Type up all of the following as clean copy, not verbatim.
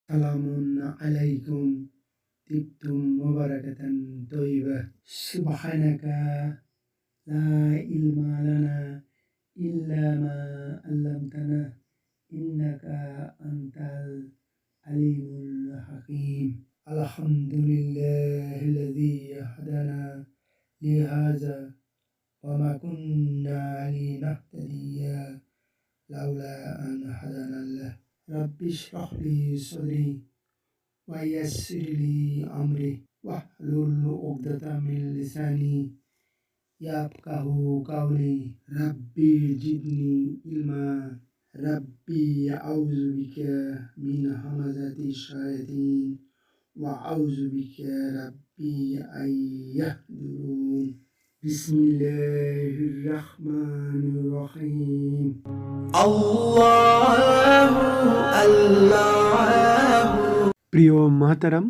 সালামুন আলাইকুম তিবতুম মুবারাকাতান তয়্যিবা সুবহানাকা লা ইলমা লানা ইল্লা মা আল্লামতানা ইন্নাকা আনতাল আলিমুল হাকিম আলহামদুলিল্লাহিল্লাযী হাদানা লিহাযা ওয়া মা কুন্না লিনাহতাদিয়া লাউলা আন হাদানাল্লাহ রাব্বি ইশরাহ লি সাদরি ওয়া ইয়াসসির লি আমরি ওয়াহলুল উকদাতাম মিন লিসানি ইয়াফকাহু কাওলি রাব্বি জিদনি ইলমা রাব্বি আউযু বিকা মিন হামাযাতি শায়াতিন ওয়া আউযু বিকা রাব্বি আন ইয়াহদুরুন বিসমিল্লাহির রাহমানির রহিম আল্লাহু আল্লাহু। প্রিয় মহতারাম,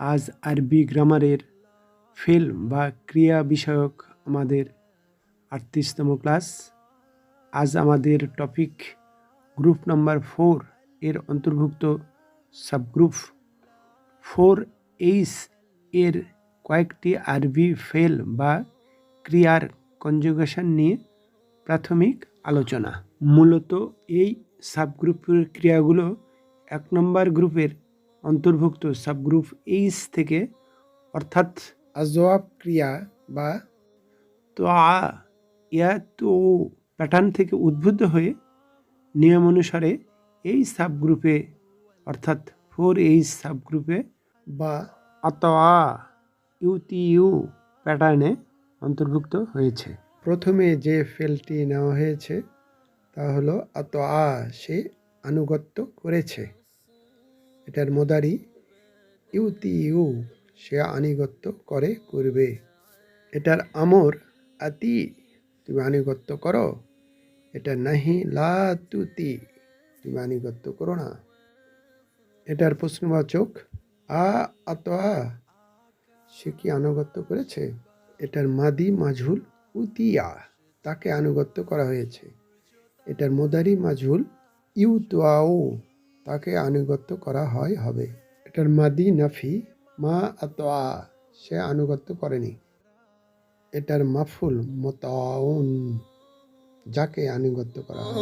আজ আরবি গ্রামারের ফেল বা ক্রিয়া বিষয়ক আমাদের 38তম ক্লাস। আজ আমাদের টপিক গ্রুপ নাম্বার 4 এর অন্তর্ভুক্ত সাবগ্রুপ 4H এর কয়েকটি আরবি ফেল বা ক্রিয়ার কনজুগেশন নিয়ে প্রাথমিক আলোচনা। মূলত এই সাবগ্রুপের ক্রিয়াগুলো 1 নম্বর গ্রুপের অন্তর্ভুক্ত সাবগ্রুপ H থেকে অর্থাৎ আজওয়াব ক্রিয়া বা তোয়া ইয়া তো প্যাটার্ন থেকে উদ্বুদ্ধ হয়ে নিয়ম অনুসারে এই সাবগ্রুপে অর্থাৎ 4H সাবগ্রুপে বা আতোয়া ইউতিউ প্যাটার্নে অন্তর্ভুক্ত হয়েছে। প্রথমে যে ফেলটি নেওয়া হয়েছে তা হলো আতোয়া, সে আনুগত্য করেছে। এটার মোদারি ইউতিউ, সে আনুগত্য করবে। এটার আমর আতি, তুমি আনুগত্য করো। এটা নাহি লা তুতি, তুমি আনুগত্য করো না। এটার প্রশ্নবাচক আতোয়া, সে কি আনুগত্য করেছে। এটার মাদি মাজহুল উতিয়া, তাকে আনুগত্য করা হয়েছে। এটার মোদারি মাজহুল ইউতুয়াও, তাকে আনুগত্য করা হবে। এটার মাদি নাফি মা আতোয়া, সে আনুগত্য করেনি। এটার মাফুল মুতাউন, যাকে আনুগত্য করা হয়।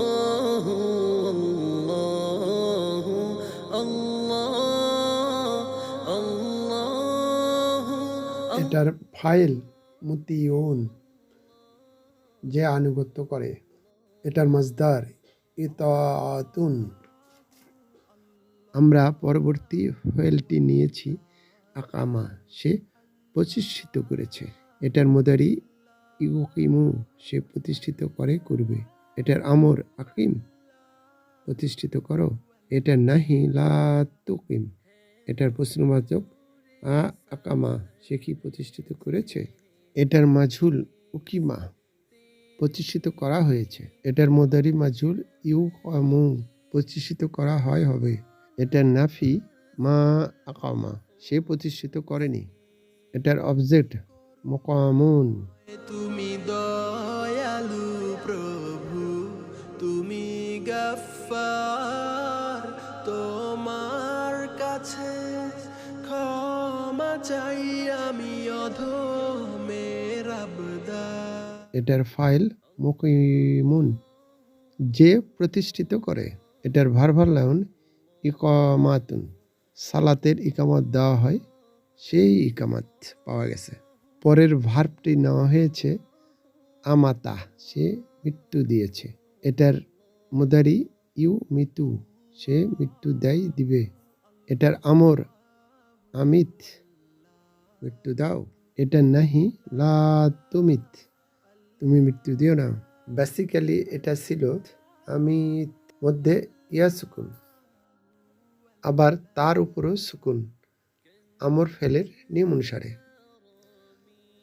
এটার ফাইল মুতিউন, যে আনুগত্য করে। এটার মাজদার ইতাআতুন। আমরা পরবর্তী ফাইলটি নিয়েছি আকামা, সে প্রতিষ্ঠিত করেছে। এটার মোদারি ইউকিমু, সে প্রতিষ্ঠিত করবে। এটার আমর আকিম, প্রতিষ্ঠিত করো। এটার নাহি লা তুকিম, এটার প্রশ্নবাচক আকামা, সে কি প্রতিষ্ঠিত করেছে। এটার মাজহুল উকিমা, প্রতিষ্ঠিত করা হয়েছে। এটার মোদারি মাজহুল ইউকামু, প্রতিষ্ঠিত করা হবে। এটার নাফি মা আকামা, সে প্রতিষ্ঠিত করেনি। এটার অবজেক্ট মুকামুন। তুমি দয়ালু প্রভু, তুমি গফফার, তোমার কাছে ক্ষমা চাই আমি অধমের আবদার। এটার ফাইল মুকিমুন, যে প্রতিষ্ঠিত করে। এটার ভার্বাল লাউন ইকামাতুন, সালাতের ইকামত দেওয়া হয়, সেই ইকামত পাওয়া গেছে। পরের ভার্বটি নেওয়া হয়েছে আমাতা, সে মৃত্যু দিয়েছে। এটার মুদারি ইউ মিতু, সে মৃত্যু দিবে। এটার আমর আমিত, মৃত্যু দাও। এটার নাহি লা তুমিত, তুমি মৃত্যু দিও না। বেসিক্যালি এটা ছিল আমিত মধ্যে ইয়া সুকুন, আবার তার উপরও সুকুন, আমর ফেলের নিয়ম অনুসারে।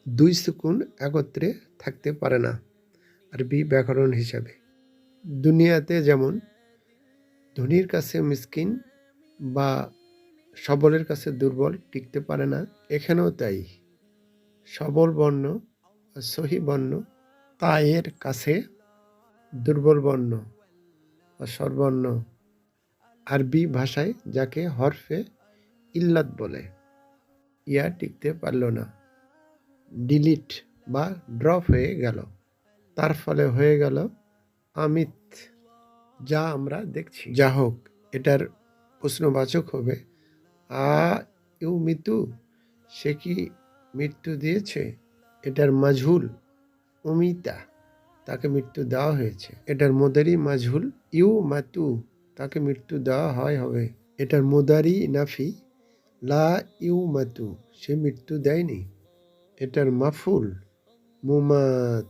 2 সুকুন একত্রে থাকতে পারে না আরবি ব্যাকরণ হিসাবে। দুনিয়াতে যেমন ধনীর কাছে মিসকিন বা সবলের কাছে দুর্বল টিকতে পারে না, এখানেও তাই। সবল বর্ণ বা সহি বর্ণ তায়ের কাছে দুর্বল বর্ণ বা স্বরবর্ণ আরবি ভাষায় যাকে হরফে ইল্লাত বলে। ইয়া টিকতে পারল না, ডিলিট বা ড্রপ হয়ে গেল, তার ফলে হয়ে গেল আমিত, যা আমরা দেখছি। যা হোক, এটার প্রশ্নবাচক হবে আ ইউ মৃত্যু, সে কি মৃত্যু দিয়েছে। এটার মাজহুল অমিতা, তাকে মৃত্যু দেওয়া হয়েছে। এটার মোদারি মাজহুল ইউ মাতু, তাকে মৃত্যু দেওয়া হয় হবে। এটার মোদারি নাফি লা ইউ মাতু, সে মৃত্যু দেয়নি। এটার মাফুল মুমাত।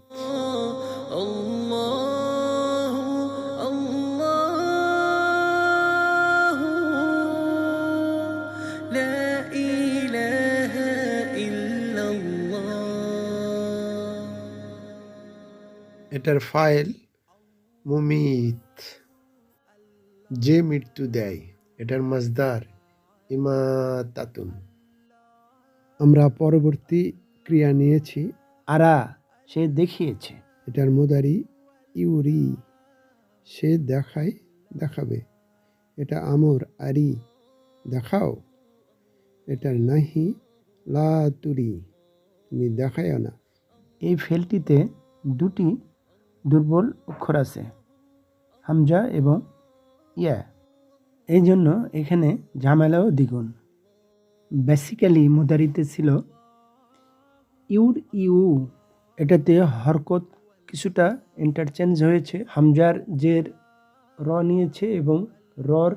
এটার ফাইল মুমিত, যে মৃত্যু দেয়। এটার মাজদার ইমাতাতুন। আমরা পরবর্তী ক্রিয়া নিয়েছি আরা, সে দেখিয়েছে। এটার মুদারি ইউরি, সে দেখায়, দেখাবে। এটা আমর আরি, দেখাও। এটার নাহি লা তুরি, তুমি দেখায়ও না। এই ফেলটিতে দুটি দুর্বল অক্ষর আছে, হামজা এবং ইয়া। এই জন্য এখানে ঝামেলাও দ্বিগুণ। বেসিক্যালি মুদারিতে ছিল ইউর ইউ, এটাতে হরকত কিছুটা ইন্টারচেঞ্জ হয়েছে। হামজার জের র নিয়েছে এবং রর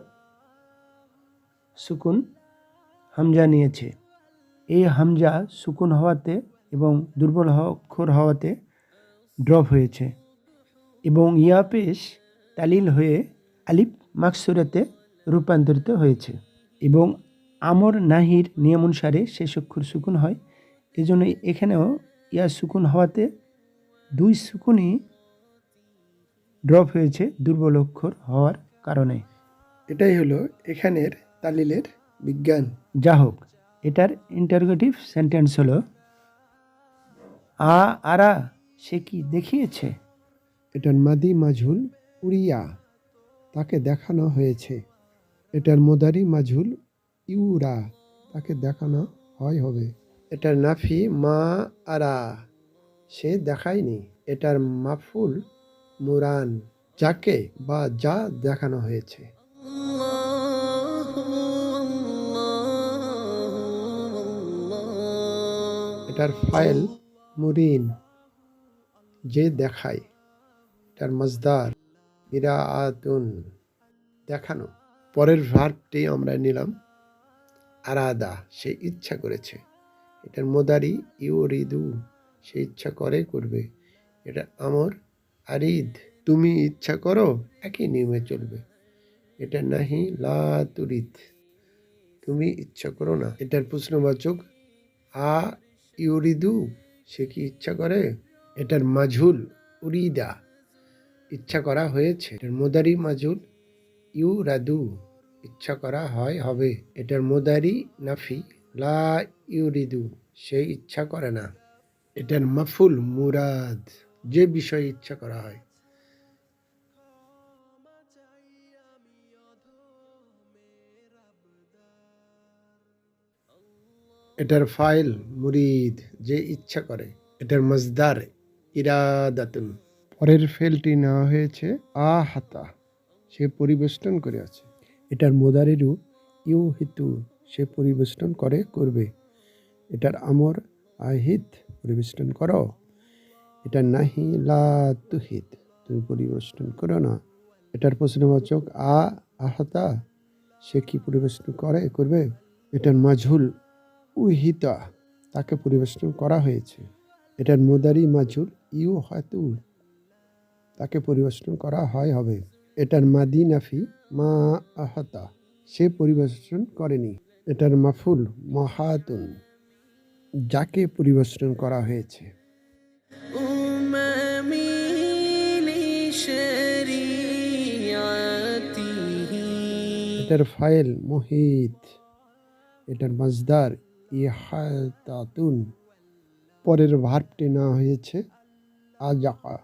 সুকুন হামজা নিয়েছে। এই হামজা সুকুন হওয়াতে এবং দুর্বল অক্ষর হওয়াতে ড্রপ হয়েছে এবং ইয়া পেশ তালিল হয়ে আলিফ মাকসুরাতে রূপান্তরিত হয়েছে এবং আমর নাহির নিয়ম অনুসারে শেষ অক্ষর সুকুন হয়। এজন্য এখানেও ইয়া সুকুন হওয়াতে দুই সুকুনই ড্রপ হয়েছে দুর্বল অক্ষর হওয়ার কারণে। এটাই হলো এখানের তালিলের বিজ্ঞান। যা হোক, এটার ইন্টারোগেটিভ সেন্টেন্স হলো আরা, সে কি দেখিয়েছে। এটার মাদি মাজহুল উরিয়া, তাকে দেখানো হয়েছে। এটার মোদারি মাজহুল ইউরা, তাকে দেখানো হয় হবে। এটার নাফি মা আরা, সে দেখায়নি। এটার মাফুল মুরান, যাকে বা যা দেখানো হয়েছে। এটার ফাইল মুরিন, যে দেখায়। এটার মাজদার ইরাআতুন, দেখানো। পরের ভার্বটি আমরা নিলাম আরাদা, সে ইচ্ছা করেছে। এটার মোদারি ইউরিদু, সে ইচ্ছা করে, করবে। এটা আমর আরিদ, তুমি ইচ্ছা করো, একই নিয়মে চলবে। এটা নাহি লা তুরিদ, তুমি ইচ্ছা করো না। এটার প্রশ্নবাচক আ ইউরিদু, সে কি ইচ্ছা করে। এটার মাজহুল উরিদা, ইচ্ছা করা হয়েছে। এটার মোদারি মাজহুল ইউরাদু, ইচ্ছা করা হয় হবে। এটার মোদারি নাফি লা ইউরিদু, সে ইচ্ছা করে না। এটার মাফুল মুরাদ, যে বিষয়ে ইচ্ছা করা হয়। এটার ফাইল মুরিদ, যে ইচ্ছা করে। এটার মাজদার ইরাদাতুন। পরের ফেলটি নেওয়া হয়েছে আহাতা, সে পরিবেষ্টন করে আছে। এটার মোদারিরু ইউ হিতু, সে পরিবেষ্টন করে, করবে। এটার আমর আহিত, পরিবেষ্টন করো। এটার নাহি লা তুহিত, তুমি পরিবেষ্টন করো না। এটার প্রশ্নবাচক আহাতা, সে কি পরিবেষ্টন করে, করবে। এটার মাজহুল উহিতা, তাকে পরিবেষ্টন করা হয়েছে। এটার মোদারি মাজহুল ইউ হাতু, তাকে পরিবেষ্টন করা হয় হবে। এটার মাদি নাফি মা আহাতা, সে পরিবেষ্টন করেনি। এটার মাফুল মহাতুন, যাকে পরিবেষ্টন করা হয়েছে। এটার ফাইল মুহিত, এটার মাজদার ইহাতাতুন। পরের ভার্বটি নেওয়া হয়েছে আজাকা,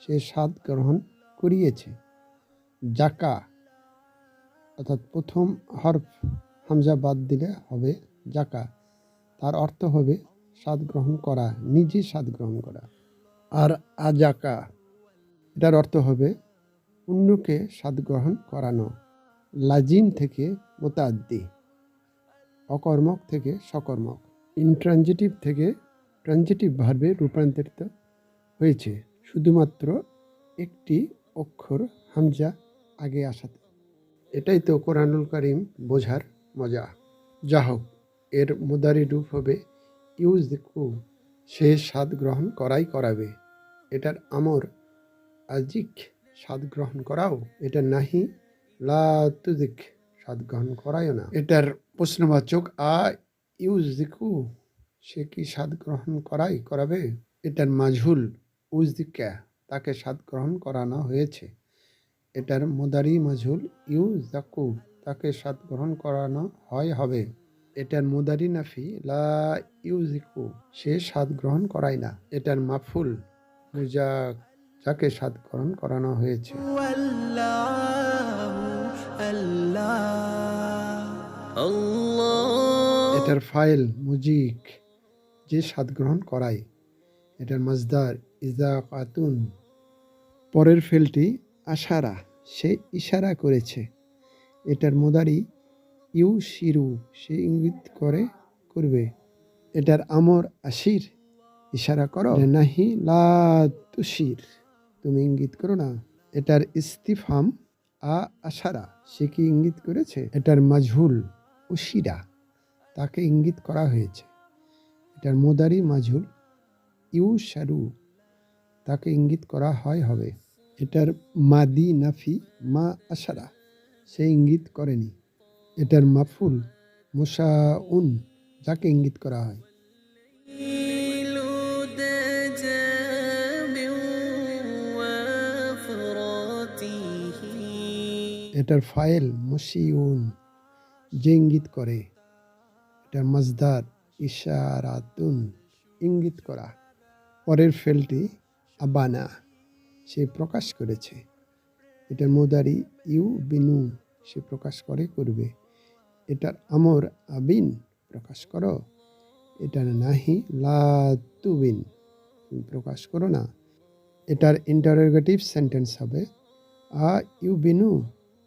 সে স্বাদ গ্রহণ করিয়েছে। জাকা, অর্থাৎ প্রথম হরফ হামজা বাদ দিলে হবে জাকা, তার অর্থ হবে স্বাদ গ্রহণ করা, নিজে স্বাদ গ্রহণ করা। আর আজাকা, এটার অর্থ হবে অন্যকে স্বাদ গ্রহণ করানো। লাজিম থেকে মোতাদ্দি, অকর্মক থেকে সকর্মক, ইনট্রানজিটিভ থেকে ট্রানজিটিভ ভার্বে রূপান্তরিত হয়েছে শুধুমাত্র একটি অক্ষর হামজা আগে আসাতে। এটাই তো কোরআনুল কারীম বোঝার মজা। যা হোক, এর মুদারি রূপ হবে ইউজিকু, সে স্বাদ গ্রহণ করাই করাবে। এটার আমর আজিক, স্বাদ গ্রহণ করাও। এটা নাহি লা তুজিক, স্বাদ গ্রহণ করায়ও না। এটার প্রশ্নবাচক আ ইউজিকু, সে কি স্বাদ গ্রহণ করাই করাবে। এটার মাঝহুল উজদিকা, তাকে স্বাদ গ্রহণ করানো হয়েছে। এটার মুদারি মাজহুল ইউজাকু, তাকে স্বাদ গ্রহণ করানো হয় হবে। এটার মুদারি নাফি লা ইউজিকু, সে স্বাদ গ্রহণ করায় না। এটার মাফুল মুজা, যাকে স্বাদ গ্রহণ করানো হয়েছে। এটার ফাইল মুজিক, যে স্বাদ গ্রহণ করায়। এটার মাজদার ইজাকাতুন, পরের ফেলটি আশারা, সে ইশারা করেছে। এটার মুদারি ইউ শিরু, সে ইঙ্গিত করে করবে। এটার আমর আশির, ইশারা করো। নাহি লা তুশির, তুমি ইঙ্গিত করো না। এটার ইস্তিফহাম আ আশারা, সে কি ইঙ্গিত করেছে। এটার মাজহুল উশিরা, তাকে ইঙ্গিত করা হয়েছে। এটার মুদারি মাজহুল ইউ শারু, তাকে ইঙ্গিত করা হয় হবে। এটার মাদি নাফি মা আশারা, সে ইঙ্গিত করেনি। এটার মাফুল মুশাউন, যাকে ইঙ্গিত করা হয়। এটার ফাইল মুশিউন, যে ইঙ্গিত করে। এটার মাজদার ইশারাতুন, ইঙ্গিত করা। পরের ফেলটি আবানা, সে প্রকাশ করেছে। এটার মুদারি ইউ বিনু, সে প্রকাশ করে করবে। এটার আমর আবিন, প্রকাশ করো। এটার নাহি লা তুবিন, তুমি প্রকাশ করো না। এটার ইন্টারোগেটিভ সেন্টেন্স হবে আ ইউ বিনু,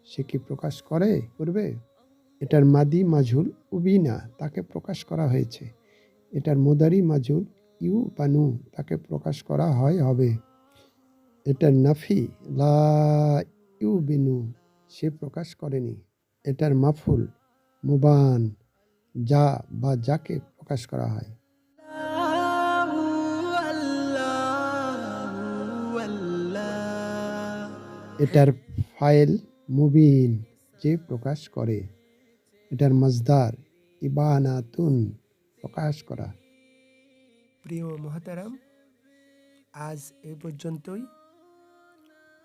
সে কি প্রকাশ করে করবে। এটার মাদি মাজহুল উবিনা, তাকে প্রকাশ করা হয়েছে। এটার মুদারি মাজহুল ইউ বানু, তাকে প্রকাশ করা হয় হবে। এটার নাফি লা ইউ বিনু, সে প্রকাশ করেনি। এটার মাফুল মুবান, যা বা যাকে প্রকাশ করা হয়। এটার ফাইল মুবিন, যে প্রকাশ করে। এটার মাজদার ইবানাতুন, প্রকাশ করা। প্রিয় মোহতারাম, আজ এই পর্যন্তই।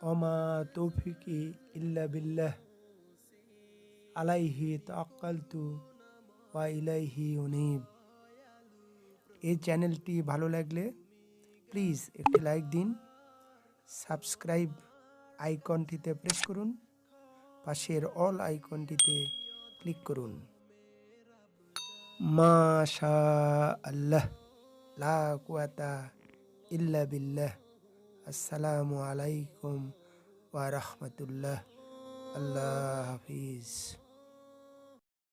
অমা তৌফিকি ইল্লা বিল্লাহ, আলাইহি তাওয়াক্কালতু ওয়া ইলাইহি উনীব। এই চ্যানেলটি ভালো লাগলে প্লিজ একটি লাইক দিন, সাবস্ক্রাইব আইকনটিতে প্রেস করুন, পাশের অল আইকনটিতে ক্লিক করুন। মাশা আল্লাহ, লা কুওয়াতা ইল্লা বিল্লাহ। আসসালামু আলাইকুম ওয়া রাহমাতুল্লাহ। আল্লাহ হাফিজ।